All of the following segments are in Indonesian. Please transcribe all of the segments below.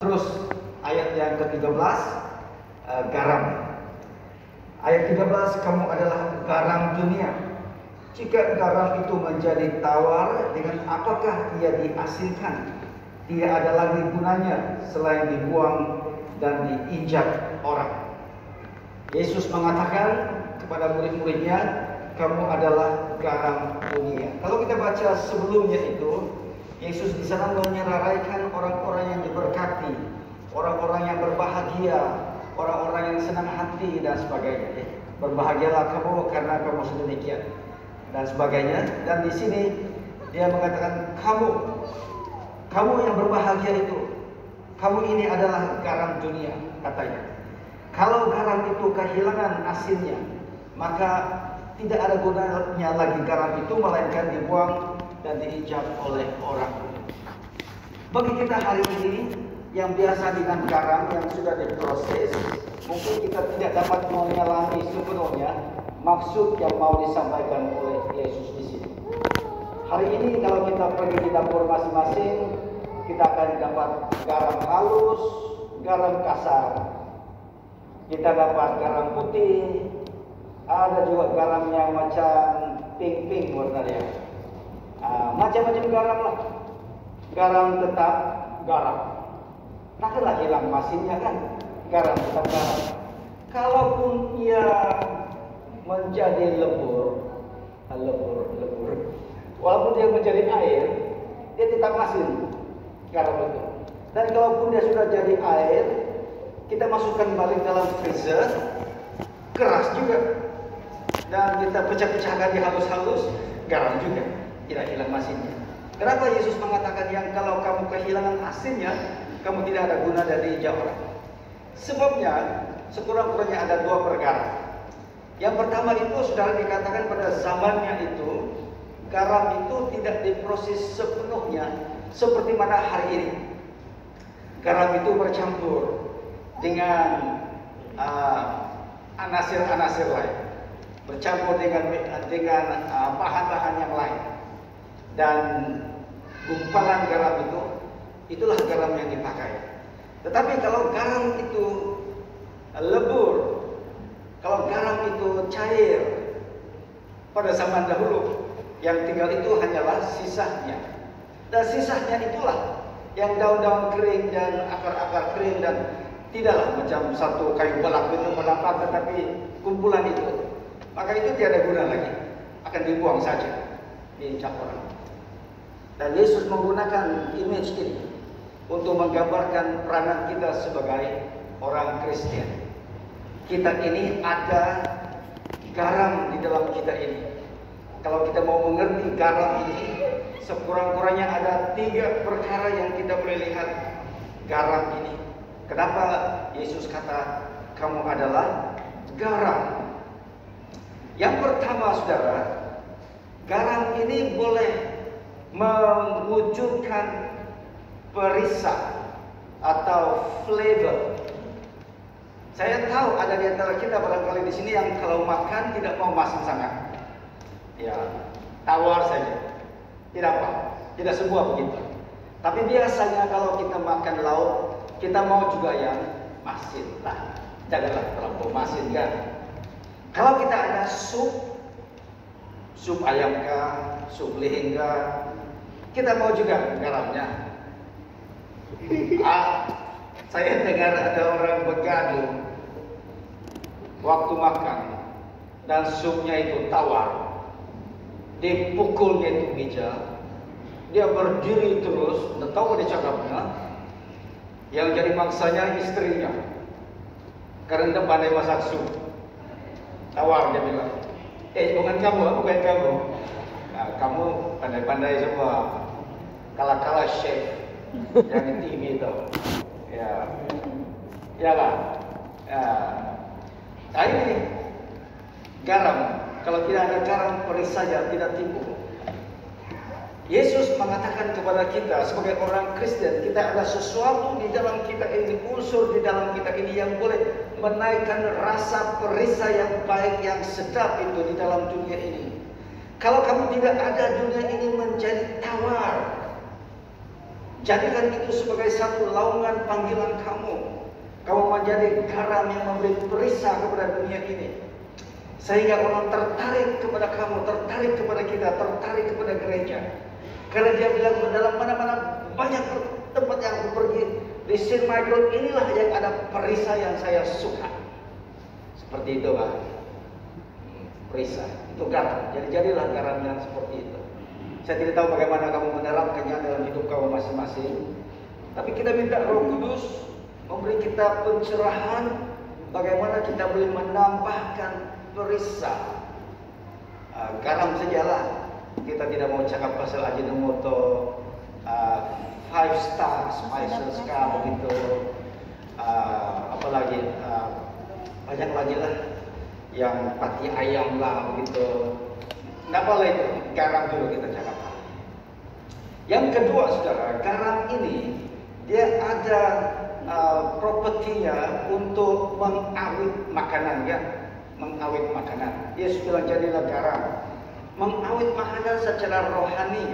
Terus ayat yang ke-13, garam. Ayat 13, kamu adalah garam dunia. Jika garam itu menjadi tawar, dengan apakah ia dihasilkan? Tidak ada lagi gunanya selain dibuang dan diinjak orang. Yesus mengatakan kepada murid-muridnya, kamu adalah garam dunia. Kalau kita baca sebelumnya itu, Yesus di sana menyeraikan orang-orang yang diberkati, orang-orang yang berbahagia, orang-orang yang senang hati dan sebagainya. Berbahagialah kamu karena kamu sedemikian dan sebagainya. Dan di sini dia mengatakan kamu yang berbahagia itu, kamu ini adalah garam dunia, katanya. Kalau garam itu kehilangan asinnya, maka tidak ada gunanya lagi garam itu, melainkan dibuang dan diinjak oleh orang. Bagi kita hari ini yang biasa dengan garam yang sudah diproses, mungkin kita tidak dapat menyelami sepenuhnya maksud yang mau disampaikan oleh Yesus di sini. Hari ini kalau kita pergi di dapur masing-masing, kita akan dapat garam halus, garam kasar. Kita dapat garam putih, ada juga garam yang macam pink warnanya. Macam-macam garam lah. Garam tetap garam. Takkanlah hilang masinnya kan? Garam tetap garam. Kalaupun ia menjadi lebur, walaupun dia menjadi air, dia tetap masin garam itu. Dan kalaupun dia sudah jadi air, kita masukkan balik dalam freezer, keras juga. Dan kita pecah-pecahkan di halus-halus, garam juga, tidak hilang masinnya. Kenapa Yesus mengatakan yang kalau kamu kehilangan asinnya, kamu tidak ada guna dari injak orang? Sebabnya, sekurang-kurangnya ada dua perkara. Yang pertama itu, saudara, dikatakan pada zamannya itu, garam itu tidak diproses sepenuhnya seperti mana hari ini. Garam itu bercampur dengan anasir-anasir lain, bercampur dengan bahan-bahan yang lain, dan gumpalan garam itu, itulah garam yang dipakai. Tetapi kalau garam itu lebur, kalau garam itu cair, pada zaman dahulu yang tinggal itu hanyalah sisanya, dan sisanya itulah yang daun-daun kering dan akar-akar kering, dan tidaklah macam satu kayu balak itu menampak, tetapi kumpulan itu, maka itu tiada guna lagi, akan dibuang saja, diinjak orang. Dan Yesus menggunakan image ini untuk menggambarkan peranan kita sebagai orang Kristen. Kita ini ada garam di dalam kita ini. Kalau kita mau mengerti garam ini, sekurang-kurangnya ada 3 perkara yang kita boleh lihat garam ini. Kenapa Yesus kata kamu adalah garam? Yang pertama, saudara, garam ini boleh mewujudkan perisa atau flavor. Saya tahu ada di antara kita barangkali di sini yang kalau makan tidak mau masin sangat, ya tawar saja, tidak apa, tidak semua begitu. Tapi biasanya kalau kita makan lauk, kita mau juga yang masin lah, janganlah terlalu masin kan. Kalau kita ada sup ayam kah, sup lihing kah, kita mau juga garamnya. Saya dengar ada orang bergaduh waktu makan dan supnya itu tawar, dipukulnya itu meja, dia berdiri terus, tidak tahu dia cakapnya. Yang jadi mangsanya istrinya, karena dia pandai masak sup. Tawar dia bilang, bukan kamu. Nah, kamu pandai-pandai semua, kalah-kalah chef yang di TV itu. Ya lah. Nah ini garam. Kalau tidak ada garam, perih saja, tidak timbul. Yesus mengatakan kepada kita sebagai orang Kristen, kita ada sesuatu di dalam kita ini, unsur di dalam kita ini yang boleh menaikkan rasa perisa yang baik, yang sedap itu di dalam dunia ini. Kalau kamu tidak ada, dunia ini menjadi tawar. Jadikan itu sebagai satu laungan panggilan kamu. Kamu menjadi garam yang memberi perisa kepada dunia ini. Sehingga orang tertarik kepada kamu, tertarik kepada kita, tertarik kepada gereja. Karena dia bilang, dalam mana-mana banyak tempat yang aku pergi, di St. Michael inilah yang ada perisa yang saya suka. Seperti itu, Pak. Perisa, itu garam. Jadi jadilah garam yang seperti itu. Saya tidak tahu bagaimana kamu menerapkannya dalam hidup kamu masing-masing. Tapi kita minta Roh Kudus memberi kita pencerahan bagaimana kita boleh menambahkan perisa. Garam sajalah. Kita tidak mau cakap pasal Ajinomoto, 5 star spices kah begitu. Apalagi banyak lagi lah yang pati ayam lah begitu. Tidak boleh itu, garam dulu kita cakap. Yang kedua, saudara, garam ini dia ada propertinya untuk mengawet makanan, ya, mengawet makanan. Yesus bilang jadilah garam, mengawet makanan secara rohani.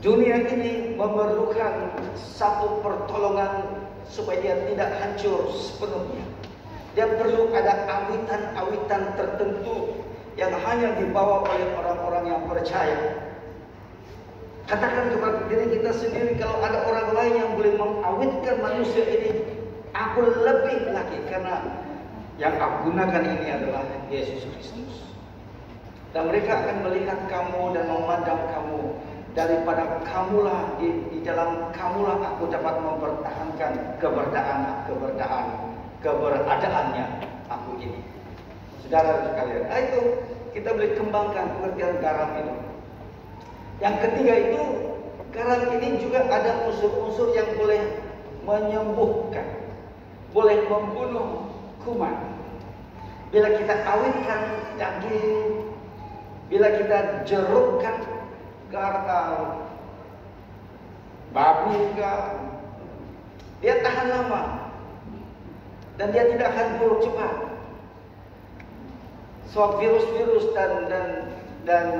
Dunia ini memerlukan satu pertolongan supaya dia tidak hancur sepenuhnya. Dia perlu ada awitan-awitan tertentu yang hanya dibawa oleh orang-orang yang percaya. Katakan kepada diri kita sendiri, kalau ada orang lain yang boleh mengawetkan manusia ini, aku lebih lagi, karena yang aku gunakan ini adalah Yesus Kristus. Dan mereka akan melihat kamu dan memandang kamu. Daripada kamulah, di dalam kamulah aku dapat mempertahankan keberadaannya aku ini. Saudara sekalian, itu kita boleh kembangkan pengertian garam itu. Yang ketiga itu, garam ini juga ada unsur-unsur yang boleh menyembuhkan, boleh membunuh kuman. Bila kita awetkan daging, bila kita jerukkan babi, dia tahan lama dan dia tidak akan buruk cepat. Sebab virus-virus dan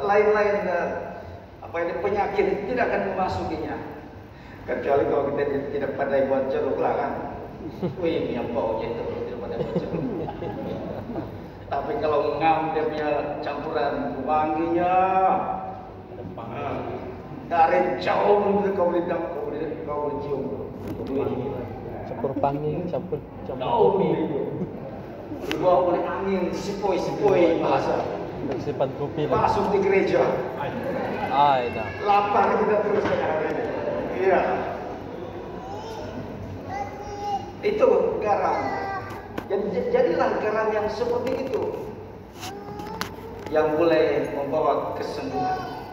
lain-lain penyakit tidak akan memasukinya, kecuali kalau kita tidak pandai buat jeruk lah kan. Wih, yang baunya itu tidak pandai buat jeruk. Tapi kalau ngam dia punya campuran wanginya, dari jauh kau boleh cium. Campur pangi, campur kopi. Dibawa oleh angin, sepoi bahasa. Simpan kopi lah. Masuk di gereja. Dah. Lapar kita terus. Iya. Itu garam. Jadilah garam yang seperti itu, yang boleh membawa kesembuhan.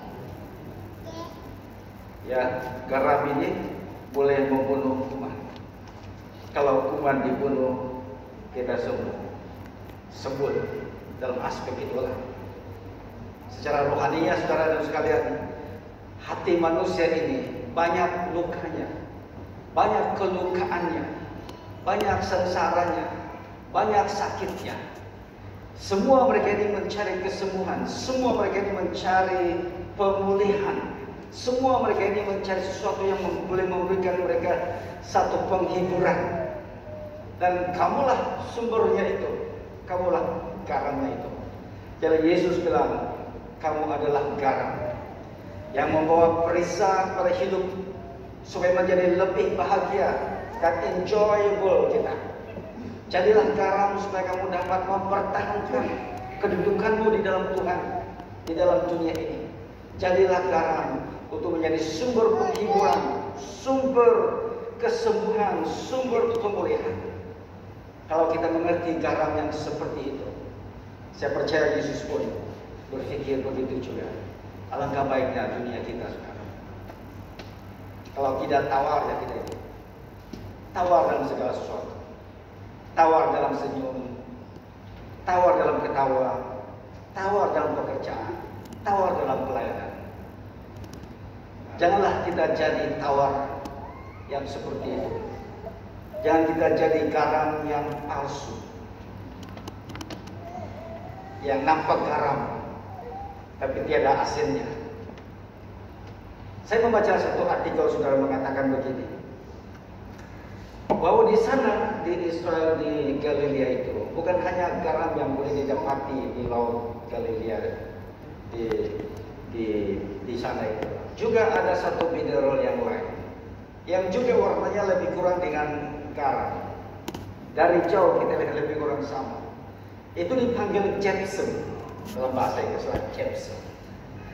Ya, garam ini boleh membunuh kuman. Kalau kuman dibunuh, kita sembuh dalam aspek itulah. Secara rohaninya, saudara dan sekalian, hati manusia ini banyak lukanya, banyak kelukaannya, banyak sengsaranya, banyak sakitnya. Semua mereka ini mencari kesembuhan, semua mereka ini mencari pemulihan, semua mereka ini mencari sesuatu yang boleh memberikan mereka satu penghiburan. Dan kamulah sumbernya itu, kamulah garamnya itu. Jadi Yesus bilang, kamu adalah garam yang membawa perisa pada hidup supaya menjadi lebih bahagia dan enjoyable kita. Jadilah garam supaya kamu dapat mempertahankan kedudukanmu di dalam Tuhan, di dalam dunia ini. Jadilah garam untuk menjadi sumber penghiburan, sumber kesembuhan, sumber pemulihan. Kalau kita mengerti garam yang seperti itu, saya percaya Yesus pun berpikir begitu juga. Alangkah baiknya dunia kita sekarang. Kalau tidak tawar, ya kita itu tawar dalam segala sesuatu. Tawar dalam senyum, tawar dalam ketawa, tawar dalam pekerjaan, tawar dalam pelayanan. Janganlah kita jadi tawar yang seperti itu. Jangan kita jadi garam yang palsu, yang nampak garam tapi tiada asinnya. Saya membaca satu artikel, saudara, mengatakan begini, bahwa di sana, di Israel, di Galilea itu bukan hanya garam yang boleh didapati di laut Galilea, di sana itu juga ada satu mineral yang lain yang juga warnanya lebih kurang dengan garam. Dari jauh kita lihat lebih kurang sama. Itu dipanggil gypsum dalam bahasa Inggris, gypsum.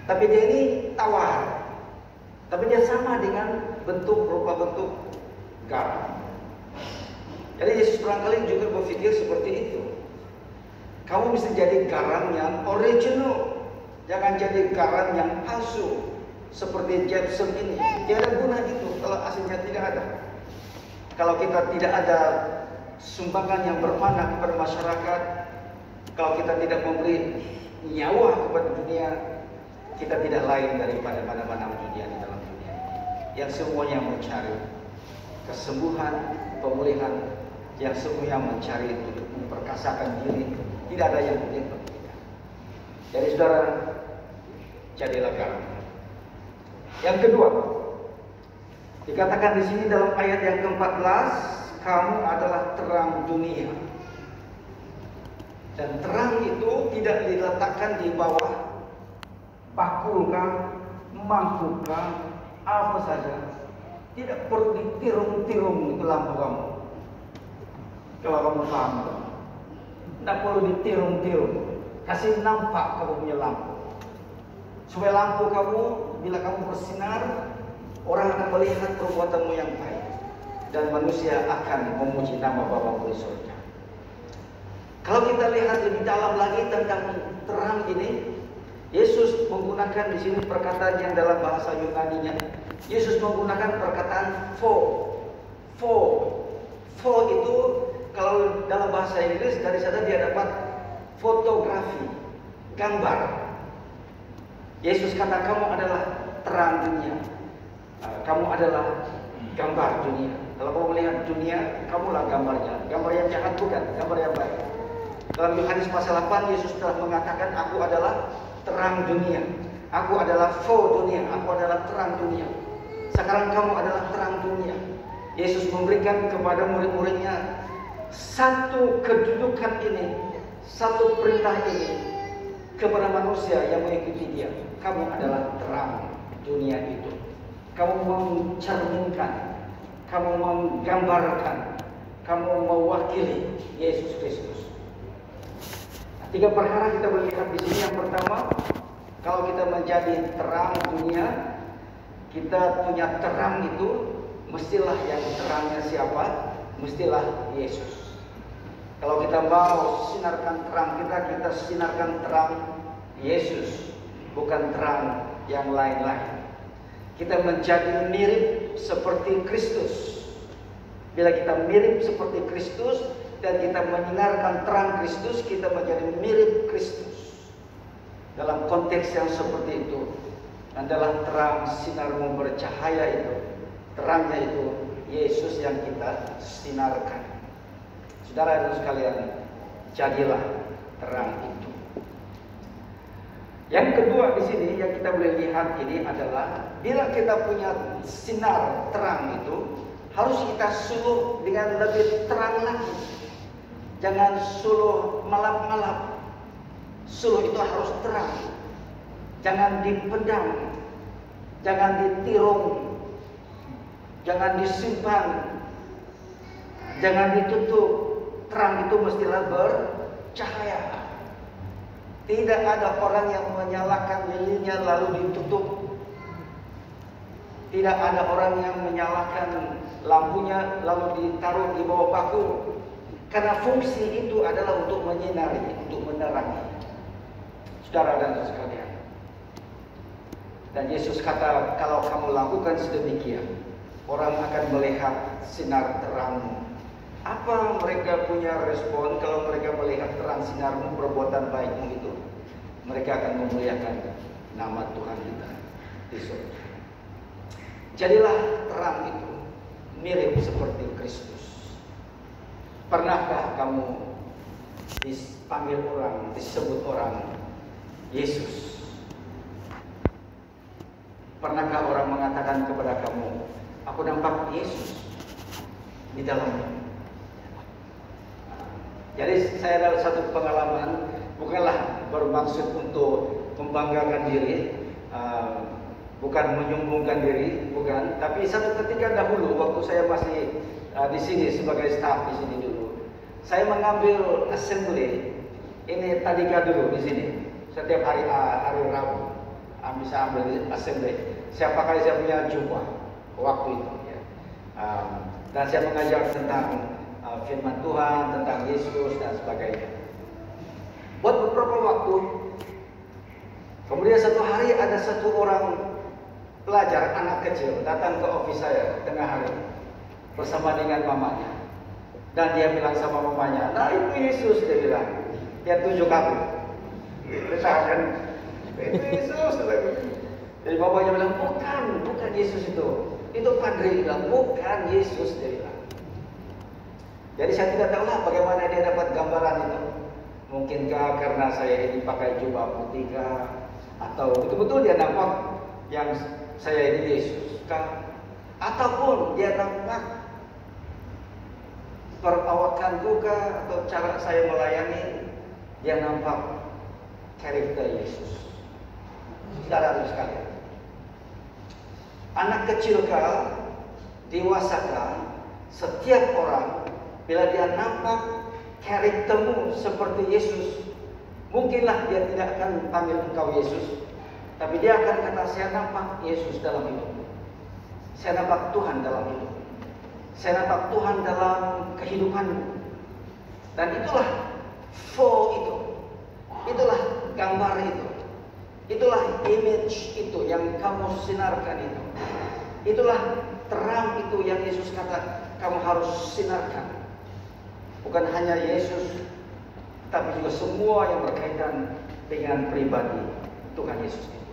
Tapi dia ini tawar. Tapi dia sama dengan rupa bentuk garam. Jadi Yesus barangkali juga berpikir seperti itu. Kamu bisa jadi garam yang original, jangan jadi garam yang palsu seperti gypsum ini. Tiada guna itu kalau aslinya tidak ada. Kalau kita tidak ada sumbangan yang bermakna kepada masyarakat, kalau kita tidak memberi nyawa kepada dunia, kita tidak lain daripada mana-mana dunia di dalam dunia yang semuanya mencari kesembuhan, pemulihan, yang semuanya mencari untuk memperkasakan diri. Tidak ada yang penting. Jadi saudara, jadilah garam. Yang kedua, dikatakan di sini dalam ayat yang ke-14, kamu adalah terang dunia. Dan terang itu tidak diletakkan di bawah bakulkah, mangkukkah, apa saja. Tidak perlu ditirung-tirung itu lampu kamu. Kalau kamu paham, tidak perlu ditirung-tirung. Kasih nampak kamu punya lampu. Supaya lampu kamu, bila kamu bersinar, orang akan melihat perbuatanmu yang baik. Dan manusia akan memuji nama Bapamu di surga. Kalau kita lihat lebih dalam lagi tentang terang ini, Yesus menggunakan di sini perkataan yang dalam bahasa Yunani-nya. Yesus menggunakan perkataan pho. Pho itu kalau dalam bahasa Inggris, dari sana dia dapat fotografi, gambar. Yesus kata kamu adalah terang dunia. Kamu adalah gambar dunia. Kalau kamu melihat dunia, kamulah gambarnya. Gambar yang jahat bukan, gambar yang baik. Dalam Yohanes pasal 8, Yesus telah mengatakan, aku adalah terang dunia. Aku adalah pho dunia. Aku adalah terang dunia. Sekarang kamu adalah terang dunia. Yesus memberikan kepada murid-muridnya satu kedudukan ini, satu perintah ini kepada manusia yang mengikuti dia. Kamu adalah terang dunia itu. Kamu mencerminkan, kamu menggambarkan, kamu mewakili Yesus Kristus. Tiga perkara kita melihat di sini. Yang pertama, kalau kita menjadi terang dunia, kita punya terang itu, mestilah yang terangnya siapa? Mestilah Yesus. Kalau kita mau sinarkan terang kita sinarkan terang Yesus, bukan terang yang lain-lain. Kita menjadi mirip seperti Kristus. Bila kita mirip seperti Kristus dan kita menyinarkan terang Kristus, kita menjadi mirip Kristus. Dalam konteks yang seperti itu, adalah terang sinarmu bercahaya itu, terangnya itu Yesus yang kita sinarkan. Saudara dan sekalian, jadilah terang itu. Yang kedua di sini yang kita boleh lihat ini adalah bila kita punya sinar terang itu, harus kita suluh dengan lebih terang lagi. Jangan suluh malap-malap. Suluh itu harus terang. Jangan dipendam, jangan ditirung, jangan disimpan, jangan ditutup. Terang itu mestilah bercahaya. Tidak ada orang yang menyalakan lilinnya lalu ditutup. Tidak ada orang yang menyalakan lampunya lalu ditaruh di bawah paku. Karena fungsi itu adalah untuk menyinari, untuk menerangi. Saudara dan sekalian. Dan Yesus kata, kalau kamu lakukan sedemikian, orang akan melihat sinar terangmu. Apa mereka punya respon kalau mereka melihat terang sinarmu, perbuatan baikmu itu? Mereka akan memuliakan nama Tuhan kita di surga. Jadilah terang itu mirip seperti Kristus. Pernahkah kamu dipanggil orang, disebut orang Yesus? Pernahkah orang mengatakan kepada kamu, aku nampak Yesus di dalammu? Jadi saya dalam satu pengalaman, bukanlah bermaksud untuk membanggakan diri, bukan menyombongkan diri, bukan. Tapi satu ketika dahulu, waktu saya masih di sini sebagai staf di sini dulu, saya mengambil assembly ini tadika dulu di sini. Setiap hari Rabu, bisa ambil di assembly. Siapa kali saya punya jumpa waktu itu, ya. Dan saya mengajar tentang firman Tuhan, tentang Yesus dan sebagainya. Buat beberapa waktu, kemudian satu hari ada satu orang pelajar, anak kecil, datang ke office saya tengah hari bersama dengan mamanya. Dan dia bilang sama mamanya, nah itu Yesus, dia bilang. Dia tunjuk aku. Dia kan, itu Yesus. Jadi mamanya bilang, bukan Yesus itu. Itu Padre bilang, bukan Yesus, dia bilang. Jadi saya tidak tahu lah bagaimana dia dapat gambaran itu. Mungkinkah karena saya ini pakai jubah putih kah? Atau betul-betul dia nampak yang saya ini Yesus kah? Ataupun dia nampak perawakanku kah? Atau cara saya melayani, dia nampak karakter Yesus. Saudara sekalian, anak kecil kah, dewasa kah, setiap orang bila dia nampak karaktermu seperti Yesus, mungkinlah dia tidak akan panggil engkau Yesus, tapi dia akan kata, saya nampak Yesus dalam hidupmu. Saya nampak Tuhan dalam hidupmu. Saya nampak Tuhan dalam kehidupanmu. Dan itulah itu. Itulah gambar itu. Itulah image itu yang kamu sinarkan itu. Itulah terang itu yang Yesus kata kamu harus sinarkan. Bukan hanya Yesus, tapi juga semua yang berkaitan dengan pribadi Tuhan Yesus itu.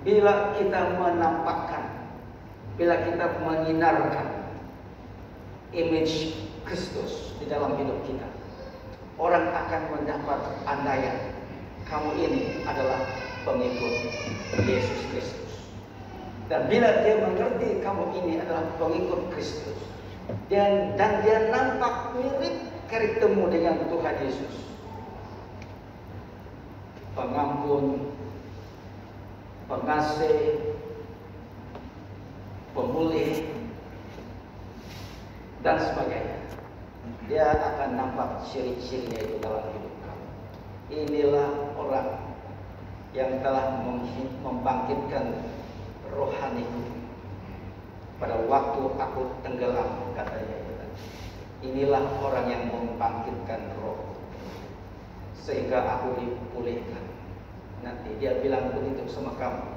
Bila kita menampakkan, bila kita menyinarkan image Kristus di dalam hidup kita, orang akan mendapat andaian kamu ini adalah pengikut Yesus Kristus. Dan bila dia mengerti kamu ini adalah pengikut Kristus, dan dia nampak mirip karaktermu dengan Tuhan Yesus, pengampun, pengasih, pemulih, dan sebagainya, dia akan nampak ciri-cirinya itu dalam hidup kamu. Inilah orang yang telah membangkitkan rohaniku pada waktu aku tenggelam, katanya. Inilah orang yang membangkitkan roh sehingga aku dipulihkan. Nanti dia bilang begitu sama kamu,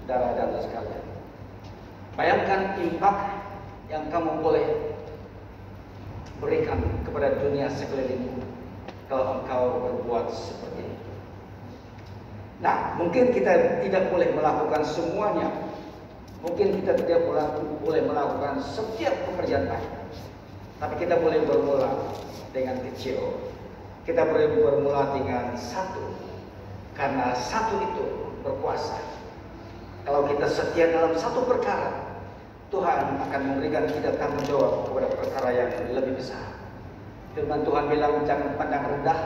saudara-saudara sekalian. Bayangkan impak yang kamu boleh berikan kepada dunia sekelilingmu kalau engkau berbuat seperti itu. Nah, mungkin kita tidak boleh melakukan semuanya. Mungkin kita tidak boleh melakukan setiap pekerjaan baik. Tapi kita boleh bermula dengan kecil. Kita boleh bermula dengan satu. Karena satu itu berkuasa. Kalau kita setia dalam satu perkara, Tuhan akan memberikan kita tanggung jawab kepada perkara yang lebih besar. Firman Tuhan bilang, jangan pandang rendah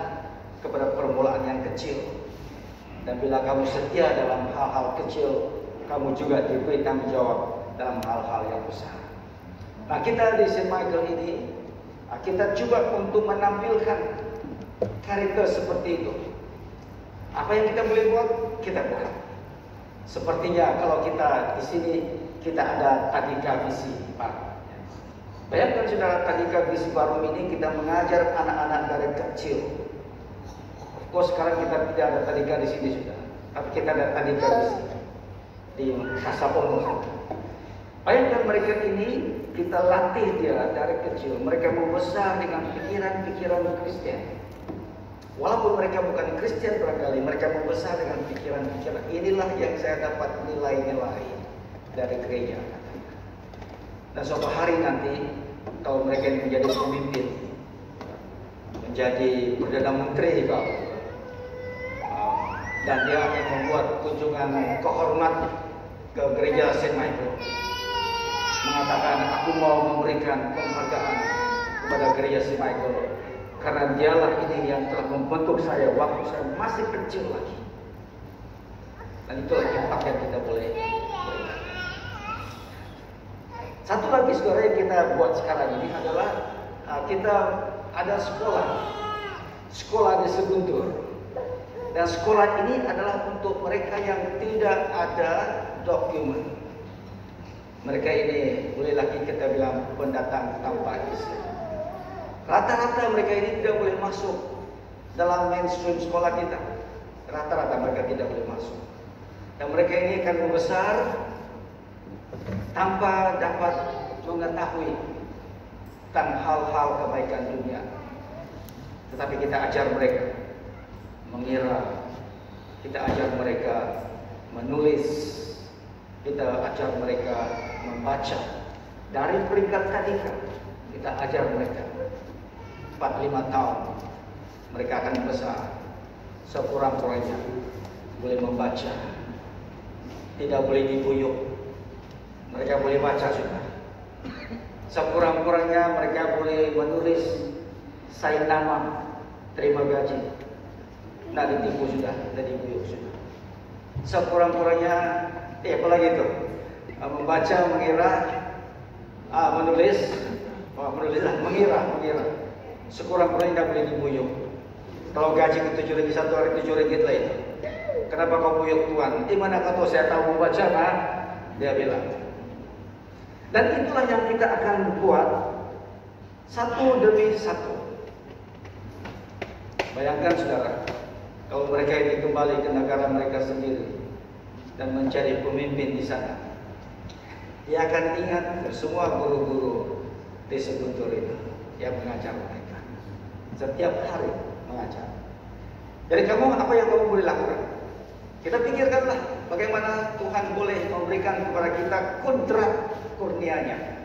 kepada permulaan yang kecil. Dan bila kamu setia dalam hal-hal kecil, kamu juga diberi tanggung jawab dalam hal-hal yang besar. Nah, kita di St. Michael ini, kita coba untuk menampilkan karakter seperti itu. Apa yang kita boleh buat, kita buat. Sepertinya kalau kita di sini, kita ada tadika visi baru. Bayangkan saudara, tadika visi baru ini kita mengajar anak-anak dari kecil. Of course sekarang kita tidak ada tadika di sini sudah, tapi kita ada tadika visi di Kasapono. Bayangkan mereka ini kita latih dia dari kecil. Mereka membesar dengan pikiran-pikiran Kristen. Walaupun mereka bukan Kristen barangkali, mereka membesar dengan pikiran-pikiran. Inilah yang saya dapat nilai-nilai dari gereja. Dan suatu hari nanti, kalau mereka ini menjadi pemimpin, menjadi Perdana Menteri dan dia akan membuat kunjungan kehormatan ke gereja Saint Michael, mengatakan aku mau memberikan penghargaan kepada gereja Saint Michael karena dialah ini yang telah membentuk saya waktu saya masih kecil lagi. Dan itulah impact yang kita boleh berikan. Satu lagi saudara yang kita buat sekarang ini adalah kita ada sekolah di Seguntur. Dan sekolah ini adalah untuk mereka yang tidak ada dokumen. Mereka ini boleh lagi kita bilang pendatang tanpa visa. Rata-rata mereka ini tidak boleh masuk dalam mainstream sekolah kita. Rata-rata mereka tidak boleh masuk. Dan mereka ini akan membesar tanpa dapat mengetahui tentang hal-hal kebaikan dunia. Tetapi kita ajar mereka mengira, kita ajar mereka menulis, kita ajar mereka membaca. Dari peringkat TK kita ajar mereka 4-5 tahun mereka akan besar sekurang-kurangnya boleh membaca, tidak boleh dibuyuk, mereka boleh baca sudah. Sekurang-kurangnya mereka boleh menulis sign nama, terima gaji. Nah ditipu sudah, tidak dibuyuk sudah. Sekurang-kurangnya, apalagi itu, membaca, mengira, menulis, mengira. Sekurang-kurangnya tidak boleh dibuyuk. Kalau gaji ke 7 ringgit, 1 hari 7 ringgit lah itu. Kenapa kau buyuk Tuhan? Di mana kau tahu saya tahu membaca, nah? Dia bilang. Dan itulah yang kita akan buat satu demi satu. Bayangkan saudara, kalau mereka ini kembali ke negara mereka sendiri dan menjadi pemimpin di sana, dia akan ingat semua guru-guru di Seguntur itu yang mengajar mereka. Setiap hari mengajar. Jadi apa yang kamu boleh lakukan? Kita pikirkanlah bagaimana Tuhan boleh memberikan kepada kita kodrat kurnianya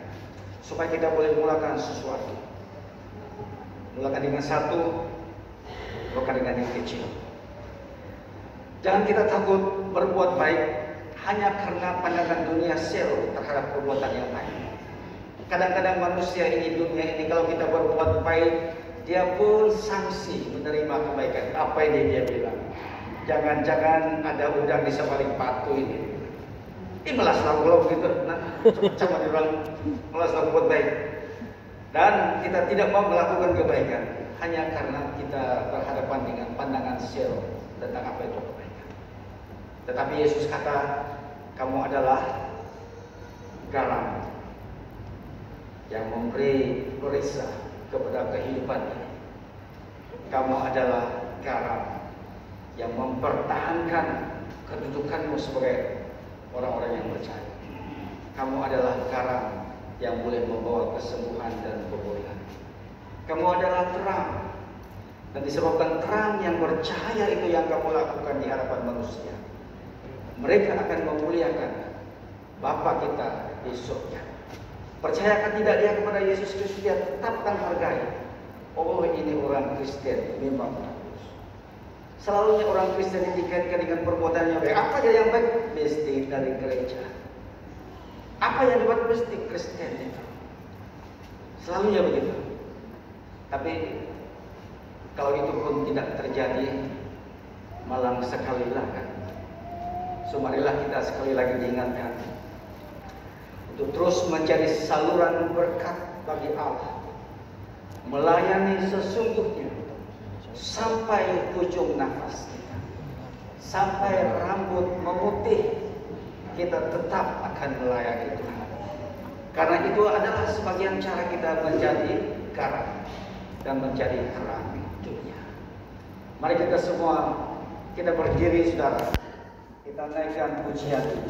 supaya kita boleh mulakan sesuatu. Mulakan dengan satu, mulakan dengan yang kecil. Jangan kita takut berbuat baik hanya karena pandangan dunia sel terhadap perbuatan yang baik. Kadang-kadang manusia ini, dunia ini, kalau kita berbuat baik, dia pun sanksi menerima kebaikan. Apa yang dia bilang? Jangan-jangan ada udang di sebalik batu ini. Ini melas lagu gitu. Nah, coba dibilang melas lagu buat baik. Dan kita tidak mau melakukan kebaikan hanya karena kita berhadapan dengan pandangan sel tentang apa itu kebaikan. Tetapi Yesus kata, kamu adalah garam yang memberi perisa kepada kehidupan ini. Kamu adalah garam yang mempertahankan kedudukanmu sebagai orang-orang yang percaya. Kamu adalah garam yang boleh membawa kesembuhan dan pemulihan. Kamu adalah terang, dan disebabkan terang yang bercahaya itu yang kamu lakukan di hadapan manusia, mereka akan memuliakan Bapa kita di surga. Percayakan tidak dia kepada Yesus Kristus, dia tetap akan hargai. Oh, ini orang Kristen memang bagus. Selalunya orang Kristen dikaitkan dengan perbuatannya baik. Apa saja yang baik? Mesti dari gereja. Apa yang dibuat mesti Kristen itu. Selalunya begitu. Tapi kalau itu pun tidak terjadi, malang sekali lah kan. So marilah kita sekali lagi diingatkan untuk terus menjadi saluran berkat bagi Allah, melayani sesungguhnya sampai ujung nafas kita, sampai rambut memutih, kita tetap akan melayani Tuhan. Karena itu adalah sebagian cara kita menjadi garam dan menjadi terang dunia. Mari kita semua, kita berdiri saudara, kita naikkan pujian.